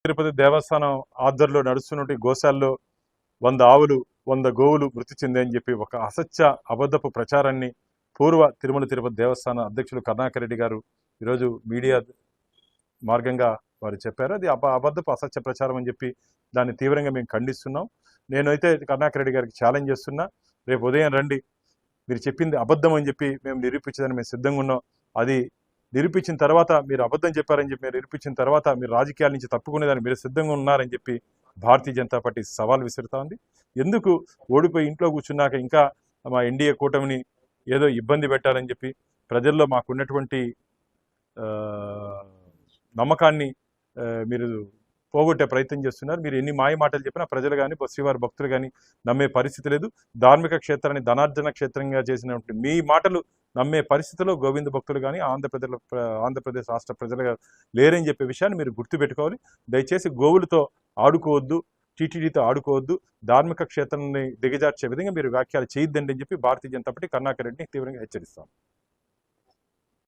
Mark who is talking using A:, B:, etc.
A: తిరుపతి దేవస్థానం ఆధ్వర్యంలో నడుస్తున్నటువంటి గోశాల్లో 100 ఆవులు 100 గోవులు మృతి చెందాయని చెప్పి ఒక అసత్య అబద్ధపు ప్రచారాన్ని పూర్వ తిరుమల తిరుపతి దేవస్థాన అధ్యక్షులు కరుణాకర్ రెడ్డి గారు ఈరోజు మీడియా మార్గంగా వారు చెప్పారు. అది అబద్ధపు అసత్య ప్రచారం అని చెప్పి దాన్ని తీవ్రంగా మేము ఖండిస్తున్నాం. నేనైతే కరుణాకర్ రెడ్డి గారికి ఛాలెంజ్ చేస్తున్నా, రేపు ఉదయం రండి, మీరు చెప్పింది అబద్ధం అని చెప్పి మేము నిరూపించడానికి మేము సిద్ధంగా ఉన్నాం. అది నిరూపించిన తర్వాత మీరు అబద్ధం చెప్పారని చెప్పి మీరు నిరూపించిన తర్వాత మీరు రాజకీయాల నుంచి తప్పుకునేదాన్ని మీరు సిద్ధంగా ఉన్నారని చెప్పి భారతీయ జనతా పార్టీ సవాల్ విసురుతా ఉంది. ఎందుకు ఓడిపోయి ఇంట్లో కూర్చున్నాక ఇంకా మా ఎన్డీఏ కూటమిని ఏదో ఇబ్బంది పెట్టాలని చెప్పి ప్రజల్లో మాకున్నటువంటి నమ్మకాన్ని మీరు పోగొట్టే ప్రయత్నం చేస్తున్నారు. మీరు ఎన్ని మాయ మాటలు చెప్పినా ప్రజలు కానీ శ్రీవారి భక్తులు కానీ నమ్మే పరిస్థితి లేదు. ధార్మిక క్షేత్రాన్ని ధనార్జన క్షేత్రంగా చేసినటువంటి మీ మాటలు నమ్మే పరిస్థితిలో గోవింద భక్తులు కానీ ఆంధ్రప్రదేశ్ రాష్ట్ర ప్రజలు లేరని చెప్పే విషయాన్ని మీరు గుర్తుపెట్టుకోవాలి. దయచేసి గోవులతో ఆడుకోవద్దు, టీటీడీతో ఆడుకోవద్దు, ధార్మిక క్షేత్రాన్ని దిగజార్చే విధంగా మీరు వ్యాఖ్యలు చేయొద్దండి అని చెప్పి భారతీయ జనతా పార్టీ కరుణాకర్ రెడ్డిని తీవ్రంగా హెచ్చరిస్తాం.